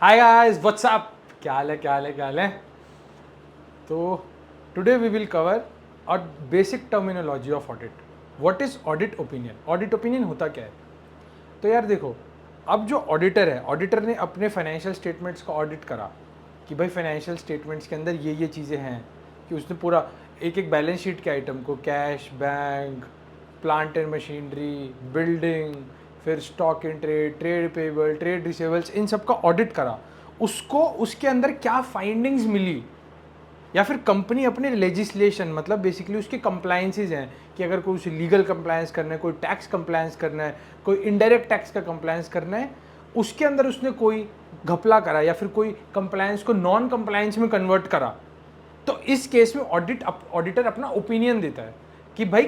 Hi guys, what's up? क्या हाल है, क्या हाल है, क्या हाल है? तो today we will cover a basic terminology of audit. What is audit opinion? Audit opinion होता क्या है? तो यार देखो, अब जो ऑडिटर है, ऑडिटर ने अपने फाइनेंशियल स्टेटमेंट्स का ऑडिट करा कि भाई फाइनेंशियल स्टेटमेंट्स के अंदर ये चीज़ें हैं, कि उसने पूरा एक एक बैलेंस शीट के आइटम को, cash, bank, plant and machinery, building, फिर stock in trade, trade payable, trade receivables, इन सब का ऑडिट करा. उसको उसके अंदर क्या फाइंडिंग्स मिली, या फिर कंपनी अपने लेजिस्लेशन, मतलब बेसिकली उसके कंप्लायंसेज हैं कि अगर कोई उसे लीगल कंप्लायंस करना है, कोई टैक्स कंप्लायंस करना है, कोई इनडायरेक्ट टैक्स का कंप्लायंस करना है, उसके अंदर उसने कोई घपला करा या फिर कोई कंप्लायंस को नॉन कंप्लायंस में कन्वर्ट करा, तो इस केस में ऑडिटर अपना ओपिनियन देता है कि भाई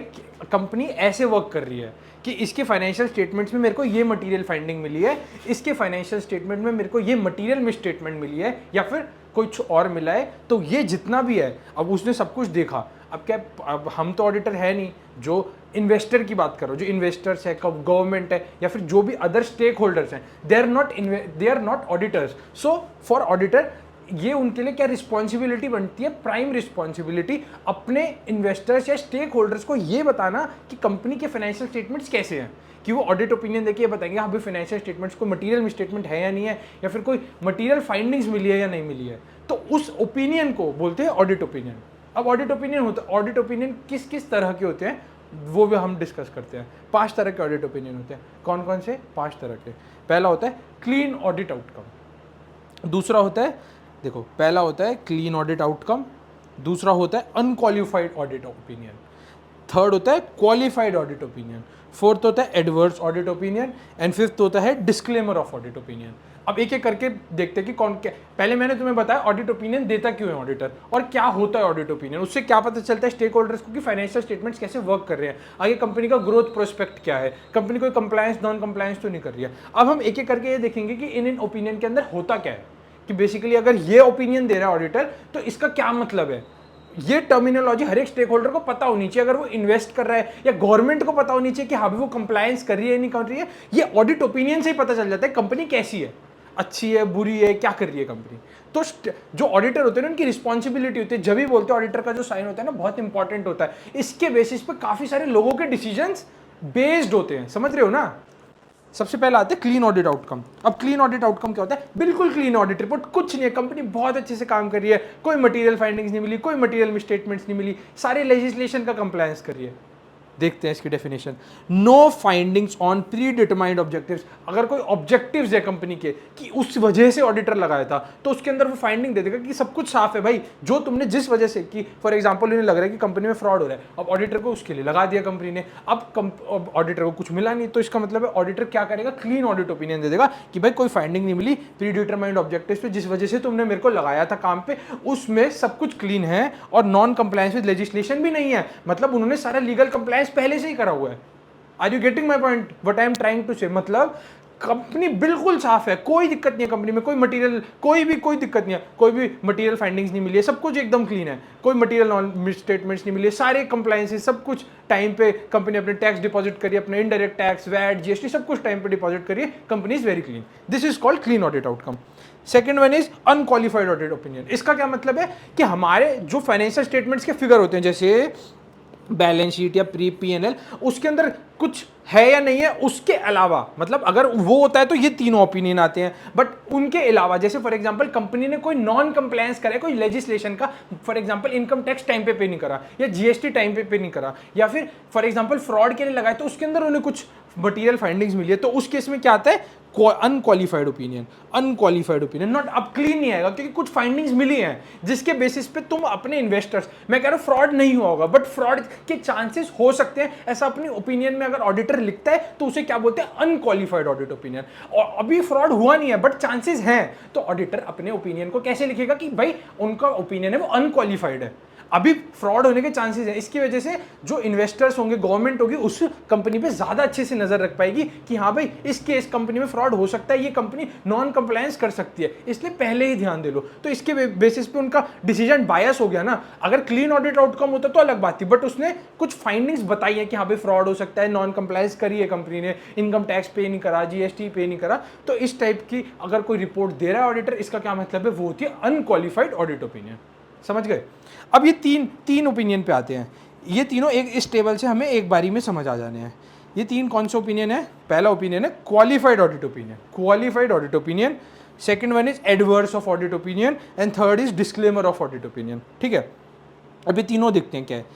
कंपनी ऐसे वर्क कर रही है कि इसके फाइनेंशियल स्टेटमेंट्स में मेरे को ये मटेरियल फाइंडिंग मिली है, इसके फाइनेंशियल स्टेटमेंट में मेरे को ये मटेरियल मिसस्टेटमेंट मिली है, या फिर कुछ और मिला है. तो ये जितना भी है, अब उसने सब कुछ देखा. अब क्या, अब हम तो ऑडिटर है नहीं. जो इन्वेस्टर की बात करो, जो इन्वेस्टर्स है, गवर्नमेंट है, या फिर जो भी अदर स्टेक होल्डर्स हैं, they are not auditors. So for auditor ये उनके लिए क्या रिस्पॉन्सिबिलिटी बनती है? प्राइम रिस्पॉन्सिबिलिटी अपने इन्वेस्टर्स या स्टेक होल्डर्स को ये बताना कि कंपनी के फाइनेंशियल स्टेटमेंट्स कैसे हैं, कि वो ऑडिट ओपिनियन देके ये बताएंगे हाँ भाई फाइनेंशियल स्टेटमेंट्स कोई मटेरियल मिसस्टेटमेंट है या नहीं है, या फिर कोई मटेरियल फाइंडिंग्स मिली है या नहीं मिली है. तो उस ओपिनियन को बोलते हैं ऑडिट ओपिनियन. अब ऑडिट ओपिनियन होता है, ऑडिट ओपिनियन किस किस तरह के होते हैं वो भी हम डिस्कस करते हैं. 5 तरह के ऑडिट ओपिनियन होते हैं. कौन कौन से? 5 तरह के. पहला होता है क्लीन ऑडिट आउटकम. दूसरा होता है, देखो, पहला होता है क्लीन ऑडिट आउटकम. दूसरा होता है अनक्वालिफाइड ऑडिट ओपिनियन. थर्ड होता है क्वालिफाइड ऑडिट ओपिनियन. फोर्थ होता है adverse audit opinion. And fifth होता है डिस्क्लेमर ऑफ ऑडिट ओपिनियन. अब एक एक करके देखते हैं कि कौन क्या. पहले मैंने तुम्हें बताया ऑडिट ओपिनियन देता क्यों है ऑडिटर, और क्या होता है ऑडिट ओपिनियन. उससे क्या पता चलता है स्टेक होल्डर्स को कि फाइनेंशियल स्टेटमेंट्स कैसे वर्क कर रहे हैं, आगे कंपनी का ग्रोथ प्रोस्पेक्ट क्या है, कंपनी कोई कंप्लायंस नॉन कंप्लायंस तो नहीं कर रही है. अब हम एक एक करके ये देखेंगे कि इन ओपिनियन के अंदर होता क्या है, कि बेसिकली अगर ये ओपिनियन दे रहा है ऑडिटर तो इसका क्या मतलब है. ये टर्मिनोलॉजी हर एक स्टेक होल्डर को पता होनी चाहिए. अगर वो इन्वेस्ट कर रहा है, या गवर्नमेंट को पता होनी चाहिए कि हाँ भी वो कंप्लायंस कर रही है नहीं कर रही है. ये ऑडिट ओपिनियन से ही पता चल जाता है कंपनी कैसी है, अच्छी है, बुरी है, क्या कर रही है कंपनी. तो जो ऑडिटर होते हैं ना, उनकी रिस्पॉन्सिबिलिटी होती है. जब भी बोलते हैं ऑडिटर का जो साइन होता है ना, बहुत इंपॉर्टेंट होता है. इसके बेसिस पे काफी सारे लोगों के डिसीजंस बेस्ड होते हैं. समझ रहे हो ना. सबसे पहले आते हैं क्लीन ऑडिट आउटकम. अब क्लीन ऑडिट आउटकम क्या होता है? बिल्कुल क्लीन ऑडिट रिपोर्ट, कुछ नहीं है, कंपनी बहुत अच्छे से काम कर रही है, कोई मटेरियल फाइंडिंग्स नहीं मिली, कोई मटेरियल मिसस्टेटमेंट्स नहीं मिली, सारे लेजिस्लेशन का कंप्लायंस कर रही है. देखते हैं इसकी definition. No findings on predetermined objectives. अगर कोई ऑब्जेक्टिव्स है कंपनी के कि उस वजह से ऑडिटर लगाया था, तो उसके अंदर वो फाइंडिंग दे देगा कि सब कुछ साफ है भाई, जो तुमने जिस वजह से कि फॉर एग्जांपल उन्हें लग रहा है कि कंपनी में फ्रॉड हो रहा है, अब ऑडिटर को उसके लिए लगा दिया कंपनी ने. अब ऑडिटर को कुछ मिला नहीं, तो इसका मतलब है ऑडिटर क्या करेगा? क्लीन ऑडिट ओपिनियन दे देगा कि भाई कोई फाइंडिंग नहीं मिली प्री डिटरमाइंड ऑब्जेक्टिव्स पे, जिस वजह से तुमने मेरे को लगाया था काम पे, उसमें सब कुछ क्लीन है और नॉन कंप्लायंस विद लेजिस्लेशन भी नहीं है. मतलब उन्होंने सारा लीगल कंप्लायंस पहले से ही करा हुआ है. Are you getting my point? What I am trying to say. मतलब कंपनी बिल्कुल साफ है, कोई दिक्कत नहीं है कंपनी में, कोई मटेरियल कोई दिक्कत नहीं है, कोई भी मटेरियल फाइंडिंग्स नहीं मिली है, सब कुछ एकदम क्लीन है, कोई मटेरियल नॉन मिसस्टेटमेंट्स नहीं मिली है, सारे कंप्लायंसेस, सब कुछ टाइम पे कंपनी अपने टैक्स डिपॉजिट करिए, अपने इनडायरेक्ट टैक्स, वैट, जीएसटी, सब कुछ टाइम पे डिपॉजिट करिए, company is very clean. This is called clean audit outcome. Second one is unqualified audit opinion. इसका क्या मतलब है कि हमारे जो फाइनेंशियल स्टेटमेंट्स के फिगर होते हैं, जैसे बैलेंस शीट या प्री पीएनएल, उसके अंदर कुछ है या नहीं है, उसके अलावा, मतलब अगर वो होता है तो ये तीनों ओपिनियन आते हैं. बट उनके अलावा, जैसे फॉर एग्जांपल कंपनी ने कोई नॉन कंप्लायंस करा है कोई लेजिस्लेशन का, for example income tax time पे नहीं करा, या जीएसटी टाइम पे नहीं करा, या फिर फॉर एग्जांपल फ्रॉड के लिए लगाए, तो उसके अंदर उन्हें कुछ मटेरियल फाइंडिंग्स मिली है, तो उस केस में क्या आता है? Unqualified opinion. Unqualified opinion not, अब क्लीन नहीं आएगा क्योंकि कुछ फाइंडिंग्स मिली हैं जिसके बेसिस पे तुम अपने इन्वेस्टर्स, मैं कह रहा हूं फ्रॉड नहीं हुआ होगा बट फ्रॉड के चांसेस हो सकते हैं, ऐसा अपनी ओपिनियन में अगर ऑडिटर लिखता है तो उसे क्या बोलते हैं? Unqualified audit opinion. और अभी फ्रॉड हुआ नहीं है बट चांसेस हैं, तो ऑडिटर अपने ओपिनियन को कैसे लिखेगा कि भाई उनका ओपिनियन है वो अनक्वालिफाइड है. अभी फ्रॉड होने के चांसेस हैं। इसकी वजह से जो इन्वेस्टर्स होंगे, गवर्नमेंट होगी, उस कंपनी पे ज़्यादा अच्छे से नज़र रख पाएगी कि हाँ भाई इस कंपनी में फ्रॉड हो सकता है, ये कंपनी नॉन कंप्लायंस कर सकती है, इसलिए पहले ही ध्यान दे लो। तो इसके बेसिस पे उनका डिसीजन बायस हो गया ना। अगर क्लीन ऑडिट आउटकम होता तो अलग बात थी, बट उसने कुछ फाइंडिंग्स बताई है कि हाँ भाई फ्रॉड हो सकता है, नॉन कंप्लायंस करी है कंपनी ने, इनकम टैक्स पे नहीं करा, जीएसटी पे नहीं करा। तो इस टाइप की अगर कोई रिपोर्ट दे रहा है ऑडिटर, इसका क्या मतलब है, वो होती है अनक्वालिफाइड ऑडिट ओपिनियन। समझ गए? अब ये तीन ओपिनियन पे आते हैं। ये तीनों एक इस टेबल से हमें एक बारी में समझ आ जाने हैं। ये तीन कौन से ओपिनियन है? पहला ओपिनियन है qualified audit opinion, qualified audit opinion. Second one is adverse of audit opinion and third is disclaimer of audit opinion. ठीक है, अभी तीनों देखते हैं क्या है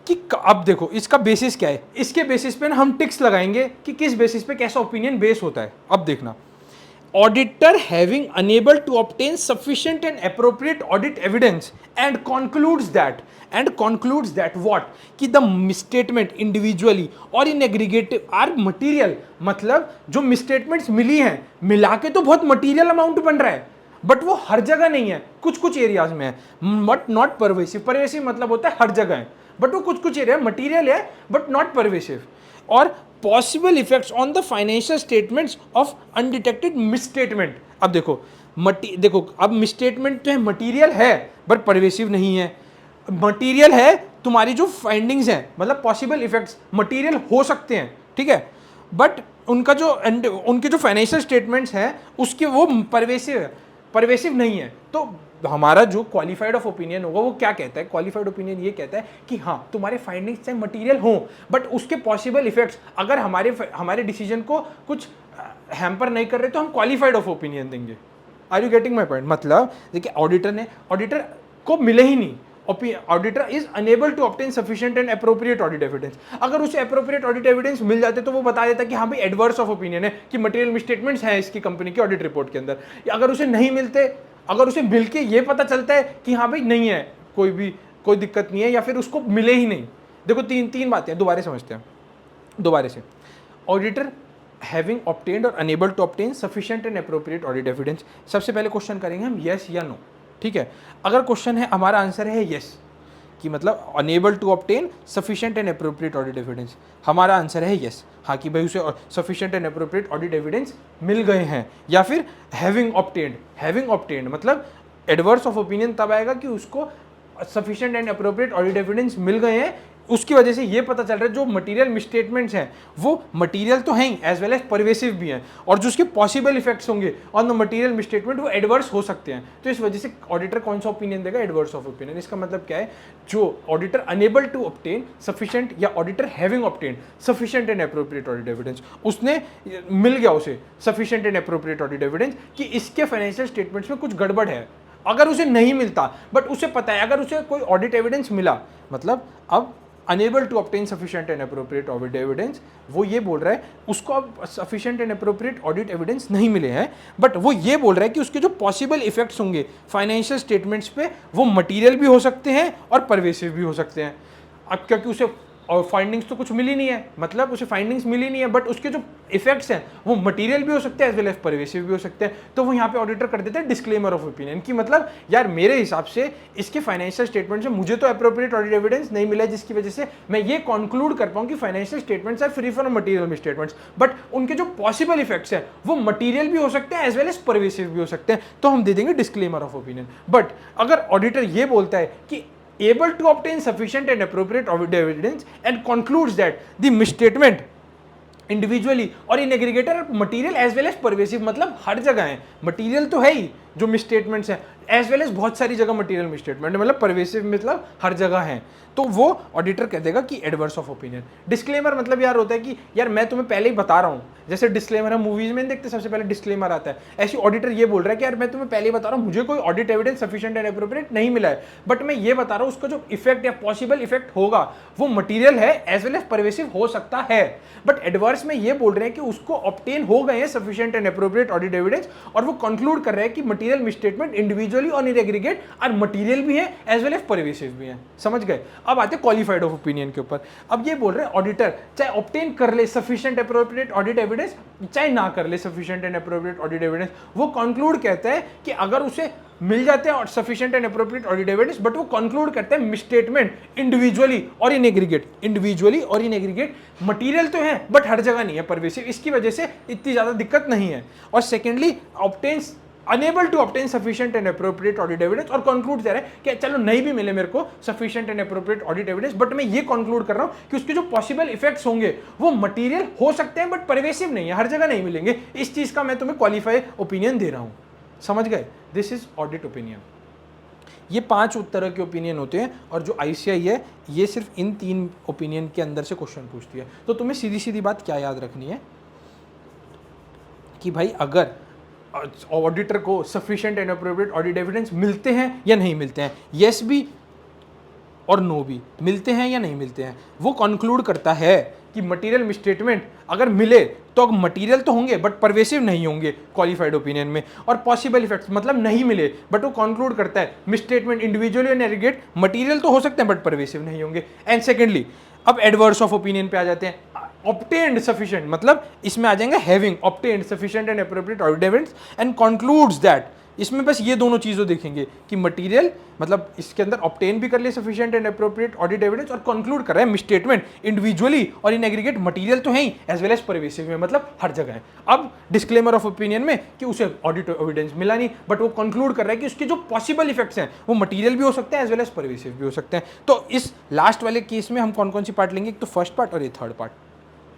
कि अब देखो इसका बेसिस क्या है। इसके बेसिस पे हम टिक्स लगाएंगे कि किस बेसिस पे कैसा ओपिनियन बेस होता है। अब देखना, auditor having unable to obtain sufficient and appropriate audit evidence and concludes that what कि the misstatement individually or in aggregate are material, मतलब जो misstatements मिली हैं मिला के तो बहुत material amount बन रहा है, बट वो हर जगह नहीं है, कुछ कुछ एरियाज में है, बट नॉट परवेसिव। परवेसिव मतलब होता है हर जगह है, बट वो कुछ कुछ एरिया मटीरियल है बट नॉट परवेसिव। और possible effects on the financial statements of undetected misstatement. अब देखो अब मिसस्टेटमेंट जो है मटीरियल है बट परवेसिव नहीं है। मटीरियल है तुम्हारी जो फाइंडिंग्स हैं, मतलब पॉसिबल इफेक्ट्स मटीरियल हो सकते हैं, ठीक है, बट उनके जो फाइनेंशियल स्टेटमेंट्स हैं उसके वो परवेसिव नहीं है। तो हमारा जो क्वालिफाइड ऑफ ओपिनियन होगा वो क्या कहता है? क्वालिफाइड ओपिनियन ये कहता है कि हाँ तुम्हारे फाइंडिंग्स चाहे मटीरियल हो बट उसके पॉसिबल इफेक्ट्स अगर हमारे डिसीजन को कुछ हैम्पर नहीं कर रहे तो हम क्वालिफाइड ऑफ ओपिनियन देंगे। Are you getting my point? मतलब देखिए ऑडिटर को मिले ही नहीं, auditor is unable to obtain sufficient and appropriate audit evidence. अगर उसे एप्रोप्रिएट ऑडिट एविडेंस मिल जाते तो वो बता देता कि हाँ भाई एडवर्स ऑफ ओपिनियन है, कि मटेरियल मिसस्टेटमेंट्स हैं इसकी कंपनी की ऑडिट रिपोर्ट के अंदर। अगर उसे नहीं मिलते, अगर उसे मिलके ये पता चलता है कि हाँ भाई नहीं है, कोई दिक्कत नहीं है, या फिर उसको मिले ही नहीं। देखो तीन बातें दोबारा समझते हैं, दोबारा से। ऑडिटर हैविंग ऑब्टेन्ड और unable to obtain sufficient and appropriate audit evidence. सबसे पहले क्वेश्चन करेंगे हम यस या नो, ठीक है। अगर क्वेश्चन है हमारा आंसर है यस, कि मतलब unable to obtain sufficient and appropriate audit evidence, हमारा आंसर है यस, हाँ कि भाई उसे sufficient and appropriate audit evidence मिल गए हैं। या फिर हैविंग ऑब्टेन्ड मतलब एडवर्स ऑफ ओपिनियन तब आएगा कि उसको sufficient and appropriate audit evidence मिल गए हैं, उसकी वजह से ये पता चल रहा है जो मटेरियल मिसस्टेटमेंट्स हैं वो मटेरियल तो हैं एज वेल एज परवेसिव भी हैं, और जो उसके पॉसिबल इफेक्ट्स होंगे ऑन द मटेरियल मिसस्टेटमेंट वो एडवर्स हो सकते हैं। तो इस वजह से ऑडिटर कौन सा ओपिनियन देगा? Adverse of opinion. इसका मतलब क्या है? जो auditor unable to obtain sufficient या auditor having obtain sufficient and appropriate audit evidence, उसने मिल गया उसे sufficient and appropriate audit evidence कि इसके फाइनेंशियल स्टेटमेंट्स में कुछ गड़बड़ है। अगर उसे नहीं मिलता बट उसे पता है, अगर उसे कोई ऑडिट एविडेंस मिला, मतलब अब enable to obtain sufficient and appropriate audit evidence, वो ये बोल रहा है उसको अब sufficient and appropriate audit evidence नहीं मिले हैं, बट वो ये बोल रहा है कि उसके जो पॉसिबल इफेक्ट्स होंगे फाइनेंशियल स्टेटमेंट्स पे वो मटीरियल भी हो सकते हैं और परवेसिव भी हो सकते हैं। अब क्योंकि उसे और फाइंडिंग्स तो कुछ मिली नहीं है, मतलब उसे फाइंडिंग्स मिली नहीं है, बट उसके जो इफेक्ट्स हैं वो मटेरियल भी हो सकते हैं एज वेल एज परवेसिव भी हो सकते हैं। तो वो यहाँ पे ऑडिटर कर देते हैं डिस्क्लेमर ऑफ ओपिनियन, कि मतलब यार मेरे हिसाब से इसके फाइनेंशियल स्टेटमेंट से मुझे तो एप्रोप्रिएट ऑडिट एविडेंस नहीं मिला, जिसकी वजह से मैं ये कंक्लूड कर पाऊँ कि financial statements are free from material misstatements, but उनके जो पॉसिबल इफेक्ट्स हैं वो मटेरियल भी हो सकते हैं एज वेल एज परवेसिव भी हो सकते हैं, तो हम दे देंगे डिस्क्लेमर ऑफ ओपिनियन। बट अगर ऑडिटर ये बोलता है कि able to obtain sufficient and appropriate evidence and concludes that the misstatement individually और in aggregate material as well as pervasive, मतलब हर जगह है मटीरियल तो है ही जो मिसस्टेटमेंट्स हैं, एज वेल एज बहुत सारी जगह मटीरियल मिसस्टेटमेंट, मतलब परवेसिव मतलब हर जगह है, तो वो ऑडिटर कह देगा कि एडवर्स ऑफ ओपिनियन। डिस्क्लेमर मतलब यार होता है कि यार मैं तुम्हें पहले ही बता रहा हूँ, जैसे डिस्क्लेमर हम मूवीज में देखते सबसे पहले डिस्क्लेमर आता है, ऐसी ऑडिटर ये बोल रहा है कि यार मैं तुम्हें पहले ही बता रहा हूँ मुझे कोई audit evidence sufficient and appropriate नहीं मिला है, बट मैं ये बता रहा हूँ उसका जो इफेक्ट या पॉसिबल इफेक्ट होगा वो मटीरियल है एज वेल एज परवेसिव हो सकता है। बट एडवर्स में ये बोल रहे हैं कि उसको ऑब्टेन हो गए हैं sufficient and appropriate audit evidence, और वो कंक्लूड कर रहे हैं कि मटीरियल मिसस्टेटमेंट इंडिविजुअल इंडिविजुअली और इन एग्रीगेट आर मटीरियल भी है एज वेल एज परवेसिव भी है। समझ गए? अब आते क्वालिफाइड ऑफ ओपिनियन के ऊपर। अब ये बोल रहे हैं ऑडिटर चाहे ऑब्टेन कर ले सफिशिएंट एप्रोप्रिएट ऑडिट एविडेंस, चाहे ना कर ले sufficient and appropriate audit evidence, वो कंक्लूड कहता है कि अगर उसे मिल जाते हैं sufficient and appropriate audit evidence, but वो कंक्लूड करते हैं मिसस्टेटमेंट इंडिविजुअली और इन एग्रीगेट, इंडिविजुअली और इन एग्रीगेट मटीरियल तो है बट हर जगह नहीं है परवेसिव, इसकी वजह से इतनी ज्यादा दिक्कत नहीं है। और secondly obtains enable to obtain sufficient and appropriate audit evidence, और कंक्लूड कर रहे हैं कि चलो नहीं भी मिले मेरे को sufficient and appropriate audit evidence, but मैं ये कंक्लूड कर रहा हूं कि उसके जो पॉसिबल इफेक्ट्स होंगे वो मटीरियल हो सकते हैं बट परवेसिव नहीं है, हर जगह नहीं मिलेंगे। इस चीज का मैं तुम्हें क्वालिफाई ओपिनियन दे रहा हूं। समझ गए? This is audit opinion. ये 5 तरह के ओपिनियन होते हैं और जो आईसीआई है ये सिर्फ इन 3 ओपिनियन के अंदर से क्वेश्चन पूछती है। तो तुम्हें सीधी सीधी बात क्या याद रखनी है कि भाई अगर ऑडिटर को sufficient and appropriate audit evidence मिलते हैं या नहीं मिलते हैं, येस भी और नो भी, मिलते हैं या नहीं मिलते हैं, वो कंक्लूड करता है कि मटेरियल मिसस्टेटमेंट अगर मिले तो मटेरियल तो होंगे बट परवेसिव नहीं होंगे क्वालिफाइड ओपिनियन में, और पॉसिबल इफेक्ट्स मतलब नहीं मिले बट वो कंक्लूड करता है misstatement individually and aggregate material तो हो सकते हैं बट परवेसिव नहीं होंगे। एंड सेकेंडली अब एडवर्स ऑफ ओपिनियन पे आ जाते हैं। ऑब्टेन्ड सफिशिएंट मतलब इसमें आ जाएंगे having obtained sufficient and appropriate audit evidence and concludes that, इसमें बस ये दोनों चीज़ों देखेंगे कि मटेरियल मतलब इसके अंदर ऑब्टेन भी कर लिया sufficient and appropriate audit evidence और कंक्लूड कर रहा है मिसस्टेटमेंट इंडिविजुअली और इन एग्रीगेट मटेरियल तो है ही एज वेल एज परवेसिव में, मतलब हर जगह है। अब डिस्क्लेमर ऑफ ओपिनियन में कि उसे ऑडिट एविडेंस मिला नहीं बट वो कंक्लूड कर रहा है कि उसके जो पॉसिबल इफेक्ट्स हैं वो मटेरियल भी हो सकते हैं एज वेल एज परवेसिव भी हो सकते हैं। तो इस लास्ट वाले केस में हम कौन कौन सी पार्ट लेंगे? एक तो फर्स्ट पार्ट और ये थर्ड पार्ट।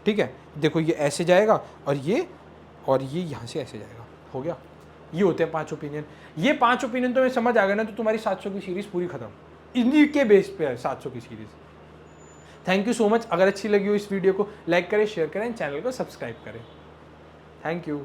ठीक है, देखो ये ऐसे जाएगा और ये यहाँ से ऐसे जाएगा। हो गया? ये होते हैं 5 ओपिनियन। ये 5 ओपिनियन तो मैं समझ आ गया ना, तो तुम्हारी 700 की सीरीज पूरी खत्म। इन्हीं के बेस पे है 700 की series. Thank you so much. अगर अच्छी लगी हो इस वीडियो को लाइक करें, शेयर करें, चैनल को सब्सक्राइब करें। Thank you.